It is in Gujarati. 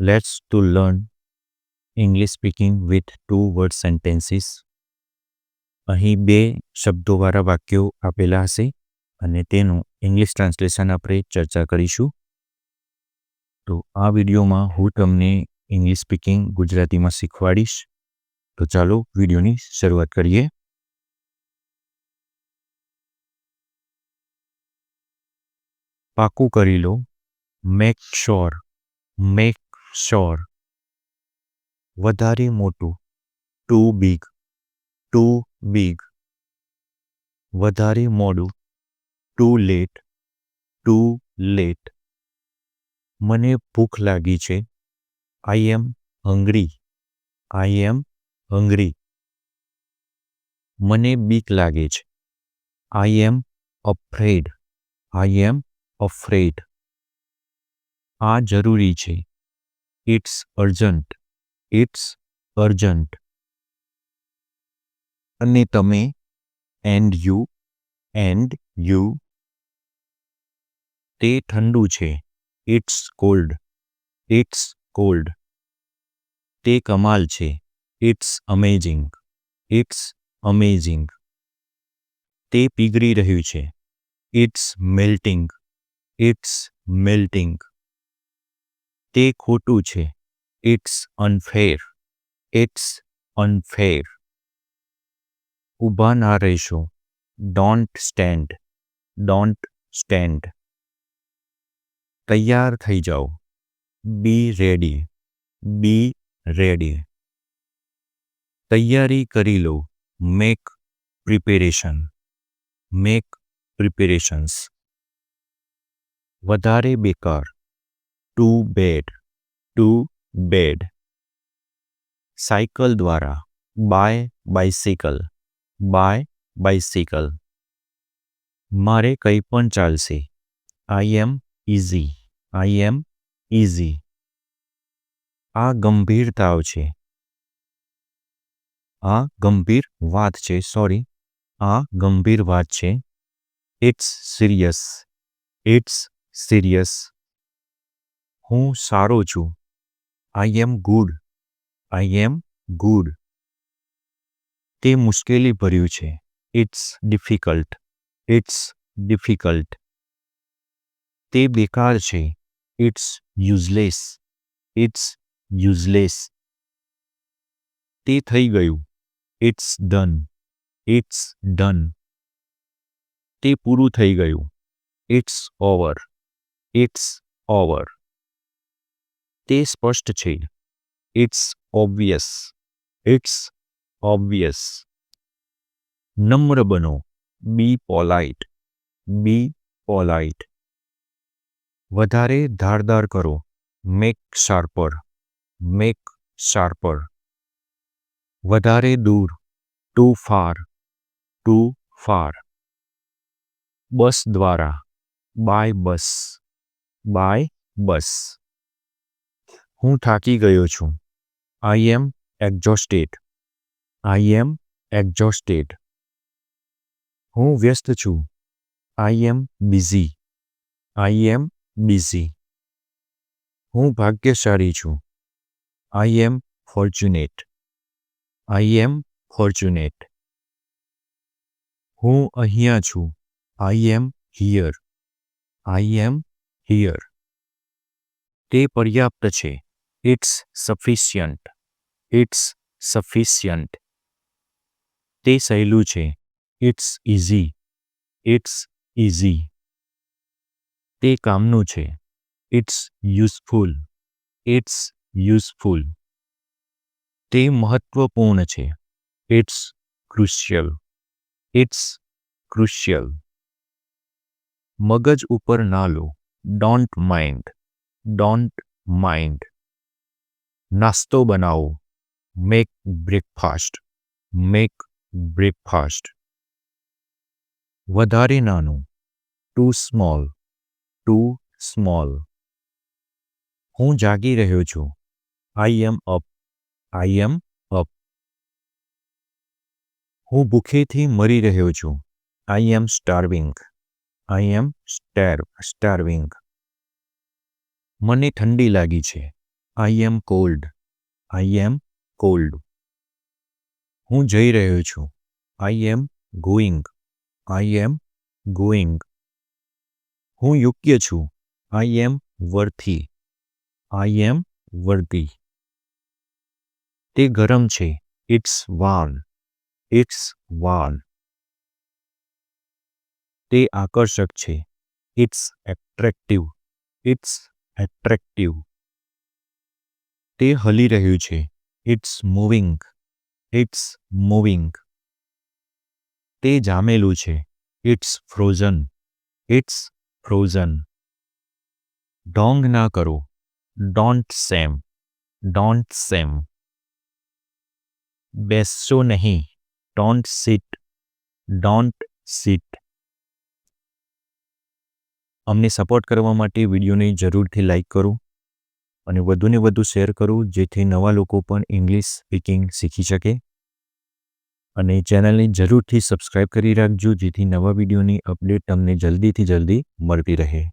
Let's to learn English speaking with two word sentences. અહીં બે શબ્દોવાળા વાક્યો આપેલા હશે અને તેનું ઇંગ્લિશ ટ્રાન્સલેશન આપણે ચર્ચા કરીશું. તો આ વિડીયોમાં હું તમને ઇંગ્લિશ સ્પીકિંગ ગુજરાતીમાં શીખવાડીશ. તો ચાલો વિડીયોની શરૂઆત કરીએ. પાકું કરી લો. Make sure. વધારે મોટું. Too big. વધારે મોડું. Too late. મને ભૂખ લાગી છે. I am hungry. મને બીક લાગે છે. I am afraid. આ જરૂરી છે. It's urgent. અને તમે એન્ડ યુ. તે ઠંડુ છે. It's cold. તે કમાલ છે. It's amazing. તે પીગળી રહ્યું છે. It's melting. તે ખોટું છે. It's unfair. ઊભા ના રહેશો. Don't stand. તૈયાર થઈ જાઓ. Be ready. તૈયારી કરી લો. Make preparations. વધારે બેકાર. To bed. સાયકલ દ્વારા. બાયસાયકલ. મારે કંઈ પણ ચાલશે. I am easy. આ ગંભીર વાત છે. It's serious. હું સારો છું. I am good. તે મુશ્કેલી ભર્યું છે. It's difficult. તે બેકાર છે. It's useless. તે થઈ ગયું. It's done. તે પૂરું થઈ ગયું. It's over. તે સ્પષ્ટ છે. It's obvious. નમ્ર બનો. Be polite. વધારે ધારદાર કરો. Make sharper. વધારે દૂર. Too far. બસ દ્વારા. By bus. હું થાકી ગયો છું. I am exhausted. હું વ્યસ્ત છું. I am busy. હું ભાગ્યશાળી છું. I am fortunate. હું અહીંયા છું. I am here. તે પર્યાપ્ત છે. It's sufficient. તે સહેલું છે. It's easy. તે કામનું છે. It's useful. તે મહત્વપૂર્ણ છે. It's crucial. મગજ ઉપર ના લો. Don't mind. નાસ્તો બનાવો. Make breakfast. વધારે નાનું. Too small. હું જાગી રહ્યો છું. I am up. હું ભૂખેથી મરી રહ્યો છું. આઈ એમ સ્ટાર્વિંગ. મને ઠંડી લાગી છે. I am cold. I am cold. હું જઈ રહ્યો છું. I am going. I am going. હું યોગ્ય છું. આઈ એમ વર્થી. આઈ એમ વર્થી. તે ગરમ છે. It's warm. It's warm. તે આકર્ષક છે. It's attractive. It's attractive. તે હલી રહ્યું છે. It's moving. It's moving. તે જામેલું છે. It's frozen. It's frozen. ઢોંગ ના કરો. Don't sham. Don't sham. બેસશો નહીં. Don't sit. Don't sit. અમને સપોર્ટ કરવા માટે વિડીયોને જરૂરથી લાઈક કરો અને વધુને વધુ શેર કરો, જેથી નવા લોકો પણ ઇંગ્લિશ સ્પીકિંગ શીખી શકે. અને ચેનલને જરૂરથી સબસ્ક્રાઈબ કરી રાખજો, જેથી નવા વિડીયોની અપડેટ તમને જલ્દીથી જલ્દી મળતી રહે.